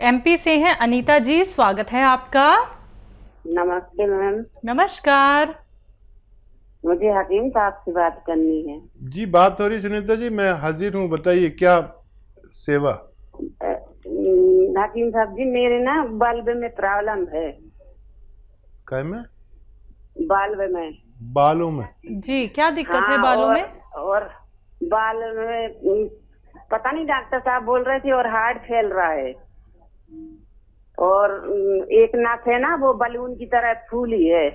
MP से हैं अनीता जी, स्वागत है आपका। नमस्ते मैम। नमस्कार। मुझे हकीम साहब से बात करनी है। जी बात हो रही सुनीता जी, मैं हाजिर हूँ, बताइए क्या सेवा। हकीम साहब जी, मेरे ना बल्ब में प्रॉब्लम है। काय में? बल्ब में। बालों में? जी, क्या दिक्कत है हाँ, बालों में? और बाल में पता नहीं, डॉक्टर साहब बोल रहे थे और हार्ड फैल रहा है। और एक नस है ना, वो बलून की तरह फूली है।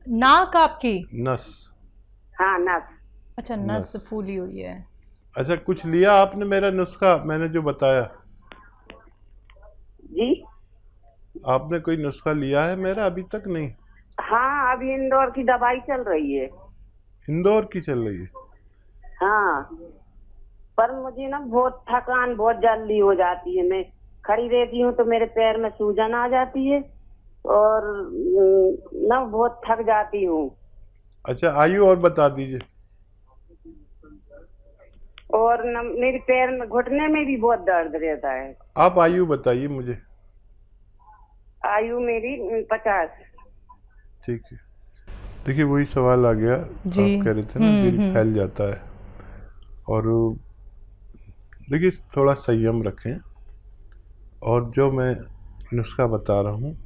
नाक आपकी? नस? हाँ, नस। अच्छा, नस फूली हुई है। अच्छा, कुछ लिया आपने मेरा नुस्खा, मैंने जो बताया? जी, आपने कोई नुस्खा लिया है मेरा अभी तक? नहीं। हाँ, अभी इंदौर की दवाई चल रही है। इंदौर की चल रही है? हाँ, पर मुझे ना बहुत थकान बहुत जल्दी हो जाती है। मैं खड़ी रहती हूँ तो मेरे पैर में सूजन आ जाती है और ना बहुत थक जाती हूँ। अच्छा, आयु और बता दीजिए। और न मेरे पैर में घुटने में भी बहुत दर्द रहता है। आप आयु बताइए मुझे। आयु मेरी 50। ठीक है, देखिए वही सवाल आ गया। जी। आप कह रहे थे ना दिल फैल जाता है, और देखिए थोड़ा संयम रखें, और जो मैं नुस्खा बता रहा हूँ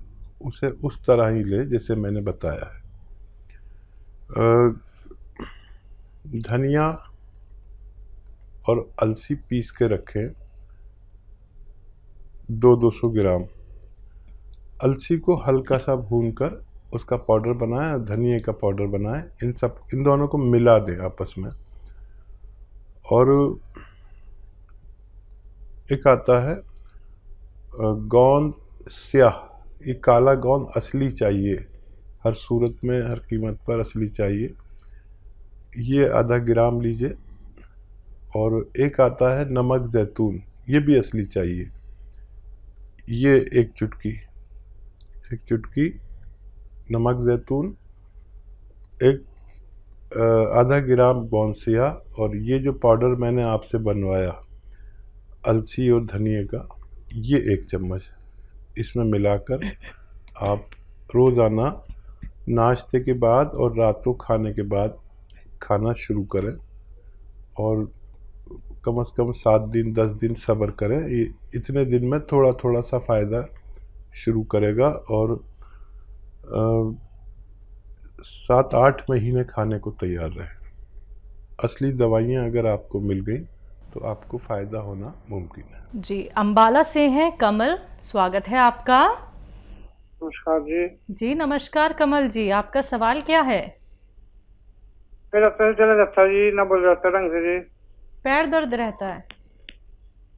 उसे उस तरह ही ले जैसे मैंने बताया है। धनिया और अलसी पीस के रखें, 200 ग्राम। अलसी को हल्का सा भूनकर उसका पाउडर बनाएं, धनिया का पाउडर बनाएं, इन दोनों को मिला दें आपस में। और एक आता है गोंद स्याह, ये काला गोंद असली चाहिए, हर सूरत में हर कीमत पर असली चाहिए, ये आधा ग्राम लीजिए। और एक आता है नमक जैतून, ये भी असली चाहिए, ये एक चुटकी नमक जैतून, एक आधा ग्राम बॉन्सिया, और ये जो पाउडर मैंने आपसे बनवाया अलसी और धनिया का, ये 1 चम्मच इसमें मिलाकर आप रोज़ाना नाश्ते के बाद और रात को खाने के बाद खाना शुरू करें। और कम से कम 7 दिन 10 दिन सब्र करें, ये इतने दिन में थोड़ा थोड़ा सा फ़ायदा शुरू करेगा। और 7-8 महीने खाने को तैयार रहें। असली दवाइयाँ अगर आपको मिल गई तो आपको फ़ायदा होना मुमकिन है। जी, अंबाला से हैं कमल, स्वागत है आपका। नमस्कार जी। जी नमस्कार कमल जी, आपका सवाल क्या है? मेरा पैर चला जाता जी, ना बोल जाता ढंग से जी। पैर दर्द रहता है?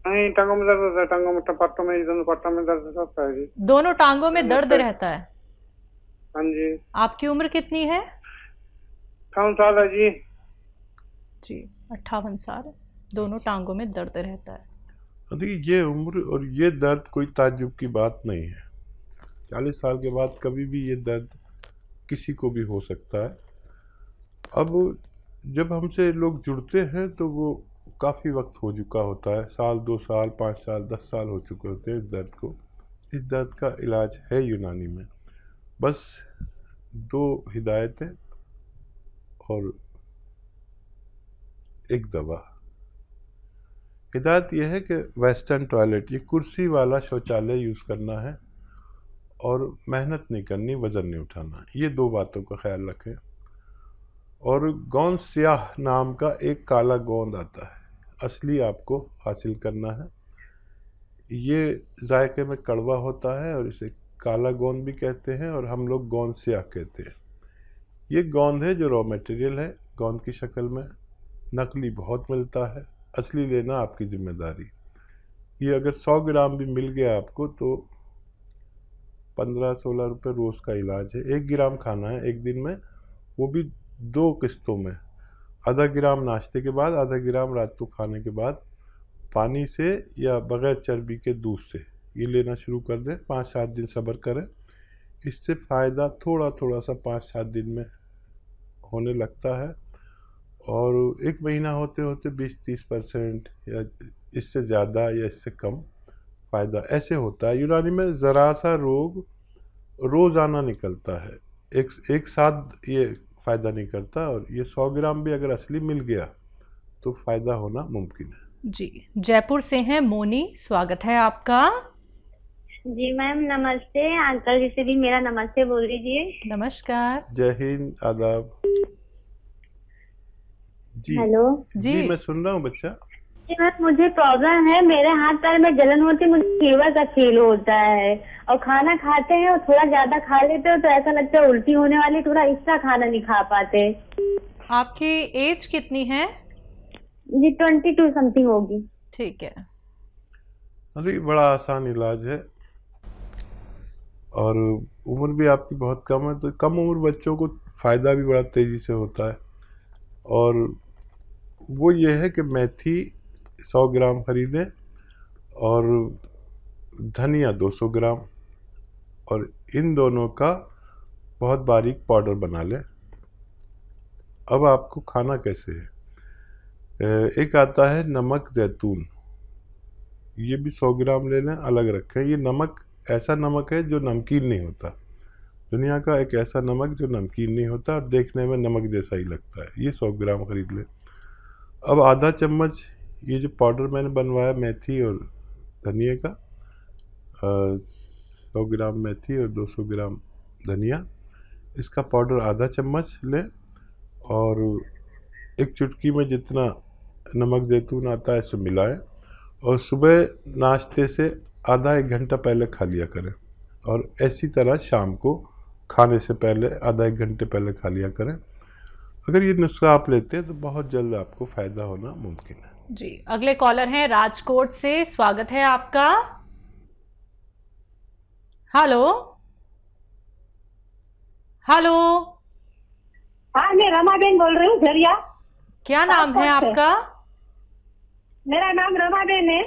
नहीं, टांगों में दर्द होता है, टांगों में पट्टों में, दोनों पट्टों में दर्द होता है जी। दोनों टांगों में दर्द रहता है? हाँ जी। आपकी उम्र कितनी है? 58 साल है जी। जी, 58 साल, दोनों टांगों में दर्द रहता है। देखिए ये उम्र और ये दर्द कोई ताज्जुब की बात नहीं है। 40 साल के बाद कभी भी ये दर्द किसी को भी हो सकता है। अब जब हमसे लोग जुड़ते हैं तो वो काफ़ी वक्त हो चुका होता है, साल 2 साल 5 साल 10 साल हो चुके होते हैं इस दर्द को। इस दर्द का इलाज है यूनानी में, बस 2 हिदायतें और एक दवा। हिदायत यह है कि वेस्टर्न टॉयलेट, ये कुर्सी वाला शौचालय यूज़ करना है, और मेहनत नहीं करनी, वज़न नहीं उठाना, ये 2 बातों का ख्याल रखें। और गोंद स्याह नाम का एक काला गोंद आता है, असली आपको हासिल करना है। ये जायके में कड़वा होता है और इसे काला गोंद भी कहते हैं, और हम लोग गोंद स्याह कहते हैं। ये गोंद है जो रॉ मटेरियल है गोंद की शक्ल में, नकली बहुत मिलता है, असली लेना आपकी जिम्मेदारी। ये अगर 100 ग्राम भी मिल गया आपको तो 15-16 रुपये रोज़ का इलाज है। 1 ग्राम खाना है एक दिन में, वो भी 2 किस्तों में, आधा ग्राम नाश्ते के बाद, आधा ग्राम रात को खाने के बाद, पानी से या बग़ैर चर्बी के दूध से ये लेना शुरू कर दें। 5-7 दिन सब्र करें, इससे फ़ायदा थोड़ा थोड़ा सा 5-7 दिन में होने लगता है, और 1 महीना होते होते 20-30% या इससे ज़्यादा या इससे कम फ़ायदा ऐसे होता है। यूनानी में ज़रा सा रोग रोज़ाना निकलता है, एक साथ ये फ़ायदा नहीं करता, और ये 100 ग्राम भी अगर असली मिल गया तो फ़ायदा होना मुमकिन है। जी, जयपुर से हैं मोनी, स्वागत है आपका। जी मैम नमस्ते, अंकल जी से भी मेरा नमस्ते बोल दीजिए। नमस्कार। जय हिंद, आदाब। जी हेलो जी, मैं सुन रहा हूँ बच्चा। जी मैम, मुझे प्रॉब्लम है, मेरे हाथ पैर में जलन होती है, मुझे फीवर का फील होता है, और खाना खाते हैं और थोड़ा ज्यादा खा लेते हो तो ऐसा लगता है उल्टी होने वाली, थोड़ा एक्स्ट्रा खाना नहीं खा पाते। आपकी एज कितनी है? जी 22 समथिंग होगी। ठीक है। अरे बड़ा आसान इलाज है, और उम्र भी आपकी बहुत कम है, तो कम उम्र बच्चों को फ़ायदा भी बड़ा तेज़ी से होता है। और वो ये है कि मेथी 100 ग्राम खरीदें और धनिया 200 ग्राम, और इन दोनों का बहुत बारीक पाउडर बना लें। अब आपको खाना कैसे है, एक आता है नमक ज़ैतून, ये भी 100 ग्राम ले लें, अलग रखें। ये नमक ऐसा नमक है जो नमकीन नहीं होता, दुनिया का एक ऐसा नमक जो नमकीन नहीं होता और देखने में नमक जैसा ही लगता है, ये 100 ग्राम खरीद लें। अब आधा चम्मच ये जो पाउडर मैंने बनवाया मेथी और धनिया का, 100 ग्राम मेथी और 200 ग्राम धनिया, इसका पाउडर आधा चम्मच लें, और एक चुटकी में जितना नमक ज़ैतून आता है इसे मिलाएं, और सुबह नाश्ते से आधा एक घंटा पहले खा लिया करें, और ऐसी तरह शाम को खाने से पहले आधा एक घंटे पहले खा लिया करें। अगर ये नुस्खा आप लेते हैं तो बहुत जल्द आपको फ़ायदा होना मुमकिन है। जी, अगले कॉलर हैं राजकोट से, स्वागत है आपका। हेलो हेलो, हाँ मैं रमाबेन बोल रही हूँ झरिया। क्या नाम है राजकोट से। आपका? मेरा नाम रमाबेन है।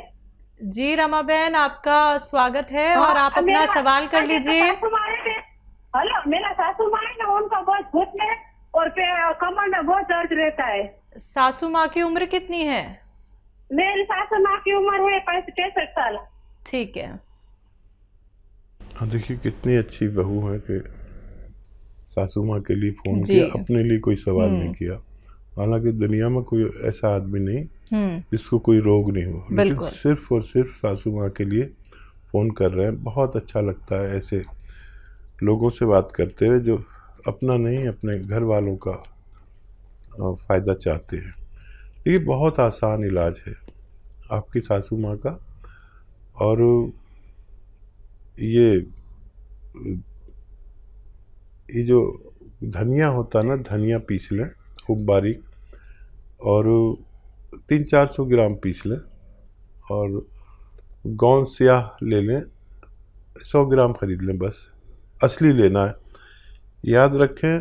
जी रमाबेन, आपका स्वागत है, और आप अपना मेरा- सवाल कर मेरा लीजिए। सासू माँ है। हेलो, मेरा सासू माँ है ना, उनका बहुत घुटने और कमर में बहुत दर्द रहता है। सासू माँ की उम्र कितनी है? मेरी सासू माँ की उम्र है 65 साल। ठीक है। देखिए कितनी अच्छी बहू है कि सासू माँ के लिए फ़ोन जी। किया, अपने लिए कोई सवाल नहीं किया। हालांकि दुनिया में कोई ऐसा आदमी नहीं जिसको कोई रोग नहीं हो, लेकिन बिल्कुल। सिर्फ और सिर्फ सासू माँ के लिए फ़ोन कर रहे हैं। बहुत अच्छा लगता है ऐसे लोगों से बात करते हुए जो अपना नहीं अपने घर वालों का फ़ायदा चाहते हैं। ये बहुत आसान इलाज है आपकी सासू माँ का। और ये जो धनिया होता है ना, धनिया पीस लें खूब बारीक, और 300-400 ग्राम पीस लें, और गौन स्याह ले लें, 100 ग्राम खरीद लें, बस असली लेना है। याद रखें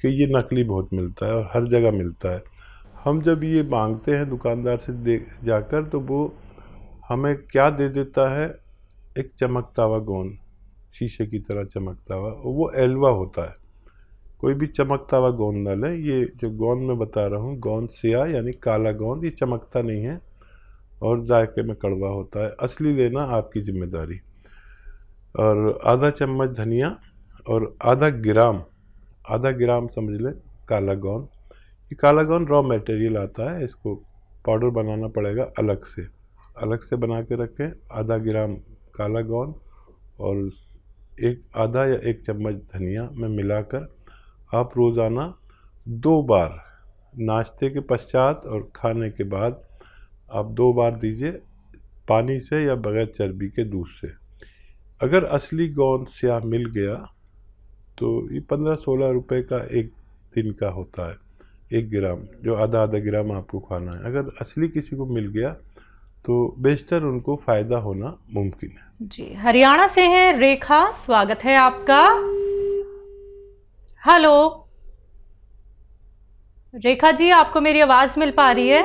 कि ये नकली बहुत मिलता है और हर जगह मिलता है। हम जब ये मांगते हैं दुकानदार से जाकर, तो वो हमें क्या दे देता है, एक चमकता हुआ गोंद, शीशे की तरह चमकता हुआ, वो एल्वा होता है। कोई भी चमकता हुआ गोंद ना लें। ये जो गोंद मैं बता रहा हूँ, गोंद स्याह यानी काला गोंद, ये चमकता नहीं है और जायके में कड़वा होता है। असली लेना आपकी जिम्मेदारी। और आधा चम्मच धनिया और आधा ग्राम समझ लें काला गोंद। ये काला गोंद रॉ मटेरियल आता है, इसको पाउडर बनाना पड़ेगा अलग से बना के रखें। आधा ग्राम काला गोंद और आधा या 1 चम्मच धनिया में मिलाकर आप रोज़ाना 2 बार, नाश्ते के पश्चात और खाने के बाद आप 2 बार दीजिए, पानी से या बगैर चर्बी के दूध से। अगर असली गोंद स्याह मिल गया तो ये 15-16 रुपए का एक दिन का होता है, 1 ग्राम, जो आधा ग्राम आपको खाना है। अगर असली किसी को मिल गया तो बेशतर उनको फ़ायदा होना मुमकिन है। जी, हरियाणा से हैं रेखा, स्वागत है आपका। हेलो रेखा जी, आपको मेरी आवाज मिल पा रही है?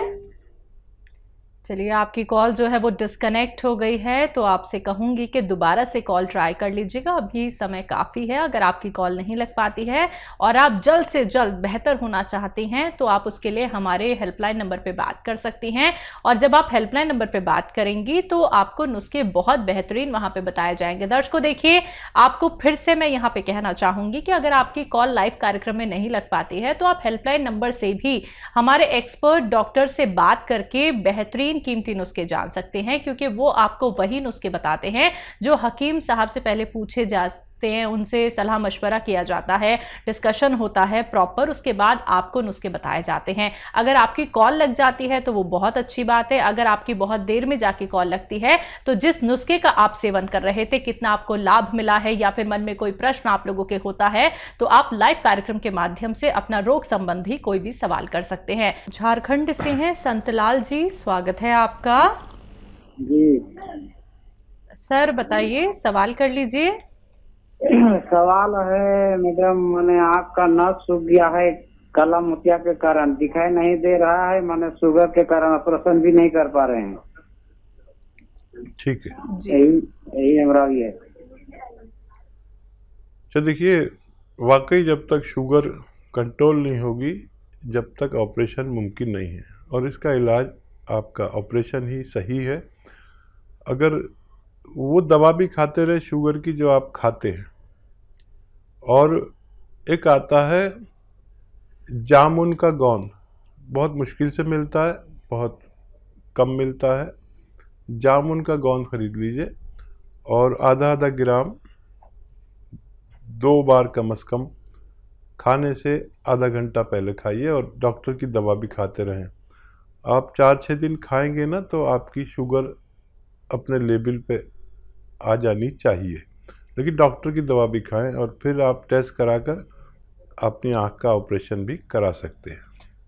चलिए, आपकी कॉल जो है वो डिस्कनेक्ट हो गई है, तो आपसे कहूँगी कि दोबारा से कॉल ट्राई कर लीजिएगा। अभी समय काफ़ी है। अगर आपकी कॉल नहीं लग पाती है और आप जल्द से जल्द बेहतर होना चाहती हैं तो आप उसके लिए हमारे हेल्पलाइन नंबर पे बात कर सकती हैं। और जब आप हेल्पलाइन नंबर पे बात करेंगी तो आपको नुस्खे बहुत बेहतरीन वहाँ पे बताए जाएंगे। दर्शकों देखिए, आपको फिर से मैं यहाँ पे कहना चाहूँगी कि अगर आपकी कॉल लाइव कार्यक्रम में नहीं लग पाती है तो आप हेल्पलाइन नंबर से भी हमारे एक्सपर्ट डॉक्टर से बात करके बेहतरीन कीमती नुस्खे जान सकते हैं, क्योंकि वो आपको वही नुस्खे बताते हैं जो हकीम साहब से पहले पूछे जाते हैं, उनसे सलाह मशवरा किया जाता है, डिस्कशन होता है प्रॉपर, उसके बाद आपको नुस्खे बताए जाते हैं। अगर आपकी कॉल लग जाती है तो वो बहुत अच्छी बात है। अगर आपकी बहुत देर में जाके कॉल लगती है तो जिस नुस्खे का आप सेवन कर रहे थे, कितना आपको लाभ मिला है, या फिर मन में कोई प्रश्न आप लोगों के होता है, तो आप लाइव कार्यक्रम के माध्यम से अपना रोग संबंधी कोई भी सवाल कर सकते हैं। झारखंड से हैं संतलाल जी, स्वागत है आपका। जी सर बताइए, सवाल कर लीजिए। सवाल है मैडम, मैंने आँख का नस सूख गया है काला मोतिया के कारण, दिखाई नहीं दे रहा है, मैंने शुगर के कारण ऑपरेशन भी नहीं कर पा रहे हैं। ठीक है, यही हमारा है। तो देखिए, वाकई जब तक शुगर कंट्रोल नहीं होगी जब तक ऑपरेशन मुमकिन नहीं है, और इसका इलाज आपका ऑपरेशन ही सही है। अगर वो दवा भी खाते रहे शुगर की जो आप खाते हैं, और एक आता है जामुन का गोंद, बहुत मुश्किल से मिलता है, बहुत कम मिलता है। जामुन का गोंद खरीद लीजिए और आधा आधा ग्राम 2 बार कम से कम खाने से आधा घंटा पहले खाइए, और डॉक्टर की दवा भी खाते रहें। आप 4-6 दिन खाएंगे ना तो आपकी शुगर अपने लेवल पे आ जानी चाहिए, लेकिन डॉक्टर की दवा भी खाएं, और फिर आप टेस्ट कराकर अपनी आँख का ऑपरेशन भी करा सकते हैं।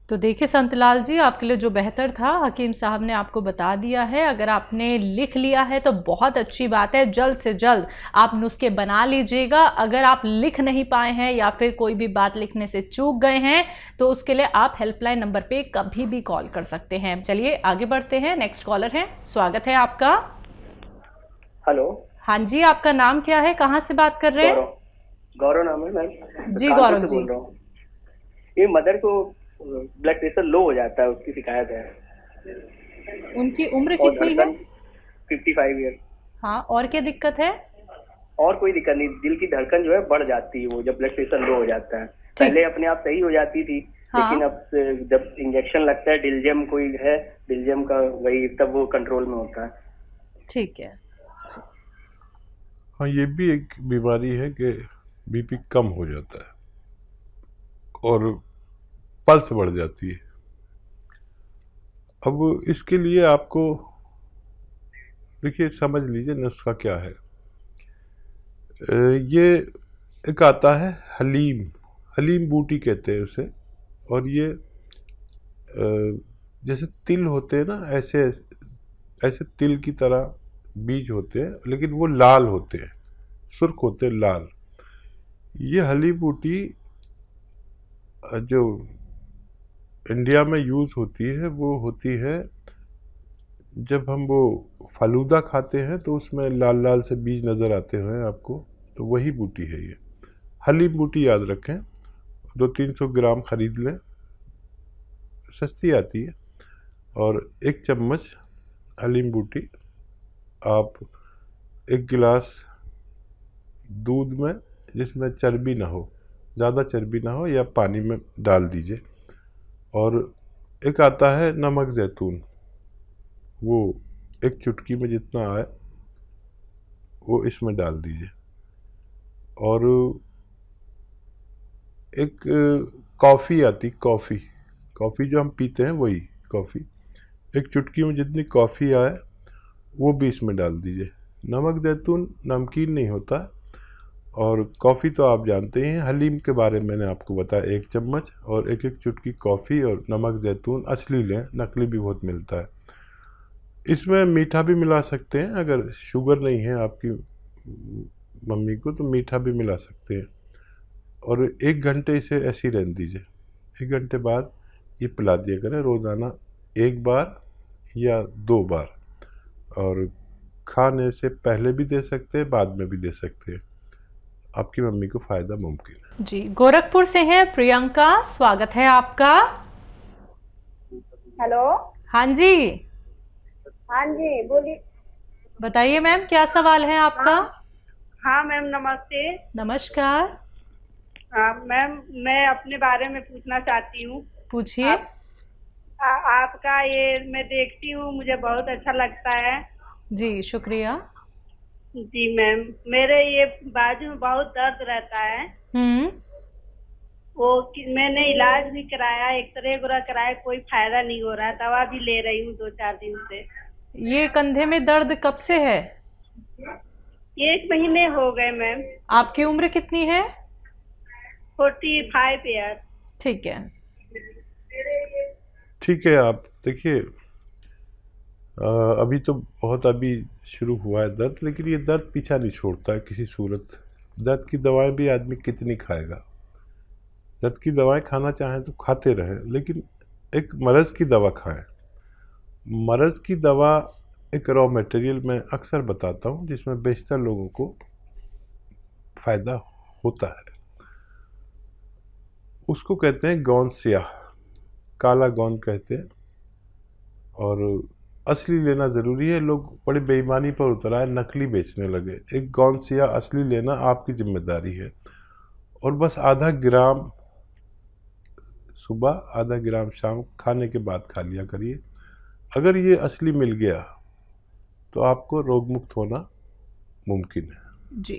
तो देखिए संतलाल जी, आपके लिए जो बेहतर था हकीम साहब ने आपको बता दिया है। अगर आपने लिख लिया है तो बहुत अच्छी बात है, जल्द से जल्द आप नुस्खे बना लीजिएगा। अगर आप लिख नहीं पाए हैं या फिर कोई भी बात लिखने से चूक गए हैं तो उसके लिए आप हेल्पलाइन नंबर पे कभी भी कॉल कर सकते हैं। चलिए आगे बढ़ते हैं, नेक्स्ट कॉलर हैं, स्वागत है आपका। हेलो। हाँ जी, आपका नाम क्या है, कहाँ से बात कर रहे हैं? गौरव नाम है मैम। जी गौरव जी, बोल रहा हूँ। ये मदर को ब्लड प्रेशर लो हो जाता है, उसकी शिकायत है। उनकी उम्र कितनी है? 55 ईयर। हाँ, और क्या दिक्कत है? और कोई दिक्कत नहीं, दिल की धड़कन जो है बढ़ जाती है वो जब ब्लड प्रेशर लो हो जाता है। पहले अपने आप सही हो जाती थी, हाँ। लेकिन अब जब इंजेक्शन लगता है, डिलजेम कोई है, डिलजेम का, वही तब वो कंट्रोल में होता है। ठीक है। हाँ, ये भी एक बीमारी है कि बीपी कम हो जाता है और पल्स बढ़ जाती है। अब इसके लिए आपको देखिए, समझ लीजिए नुस्खा क्या है। ये एक आता है हलीम बूटी कहते हैं उसे, और ये जैसे तिल होते हैं ना, ऐसे तिल की तरह बीज होते हैं, लेकिन वो लाल होते हैं, सुर्ख होते हैं, लाल। ये हली बूटी जो इंडिया में यूज़ होती है वो होती है जब हम वो फालूदा खाते हैं तो उसमें लाल लाल से बीज नज़र आते हैं आपको, तो वही बूटी है ये हली बूटी। याद रखें, 200-300 ग्राम खरीद लें, सस्ती आती है, और 1 चम्मच हलीम बूटी आप 1 गिलास दूध में, जिसमें चर्बी ना हो, ज़्यादा चर्बी ना हो, या पानी में डाल दीजिए। और एक आता है नमक ज़ैतून, वो 1 चुटकी में जितना आए वो इसमें डाल दीजिए। और एक कॉफ़ी आती, कॉफ़ी जो हम पीते हैं वही कॉफ़ी, 1 चुटकी में जितनी कॉफ़ी आए वो भी इसमें डाल दीजिए। नमक ज़ैतून नमकीन नहीं होता, और कॉफ़ी तो आप जानते ही हैं। हलीम के बारे में मैंने आपको बताया, 1 चम्मच और 1-1 चुटकी कॉफ़ी और नमक ज़ैतून असली लें, नकली भी बहुत मिलता है। इसमें मीठा भी मिला सकते हैं, अगर शुगर नहीं है आपकी मम्मी को तो मीठा भी मिला सकते हैं। और 1 घंटे इसे ऐसे ही रहने दीजिए, 1 घंटे बाद ये पिला दिया करें, रोज़ाना 1 बार या 2 बार, और खाने से पहले भी दे सकते हैं, बाद में भी दे सकते हैं। आपकी मम्मी को फ़ायदा मुमकिन है। जी, गोरखपुर से हैं प्रियंका, स्वागत है आपका। हेलो। हाँ जी, हाँ जी, बोलिए। बताइए मैम, क्या सवाल है आपका? हाँ मैम, नमस्ते। नमस्कार, मैम, मैं अपने बारे में पूछना चाहती हूँ। पूछिए। आपका ये मैं देखती हूँ, मुझे बहुत अच्छा लगता है। जी, शुक्रिया। जी मैम, मेरे ये बाजू में बहुत दर्द रहता है। मैंने इलाज भी कराया, एक्सरे वगैरह कराया, कोई फायदा नहीं हो रहा है। दवा भी ले रही हूँ 2-4 दिन से। ये कंधे में दर्द कब से है? 1 महीने हो गए मैम। आपकी उम्र कितनी है? 45 ईयर। ठीक है। ठीक है, आप देखिए, अभी तो बहुत अभी शुरू हुआ है दर्द, लेकिन ये दर्द पीछा नहीं छोड़ता है किसी सूरत। दर्द की दवाएं भी आदमी कितनी खाएगा? दर्द की दवाएं खाना चाहें तो खाते रहें, लेकिन एक मर्ज़ की दवा खाएं। मर्ज़ की दवा एक रॉ मटेरियल मैं अक्सर बताता हूँ, जिसमें बेशतर लोगों को फ़ायदा होता है। उसको कहते हैं गौंद स्याह, काला गौंद कहते हैं, और असली लेना ज़रूरी है। लोग बड़ी बेईमानी पर उतर आए, नकली बेचने लगे। एक गौंद स्याह असली लेना आपकी जिम्मेदारी है, और बस आधा ग्राम सुबह, आधा ग्राम शाम, खाने के बाद खा लिया करिए। अगर ये असली मिल गया तो आपको रोग मुक्त होना मुमकिन है। जी।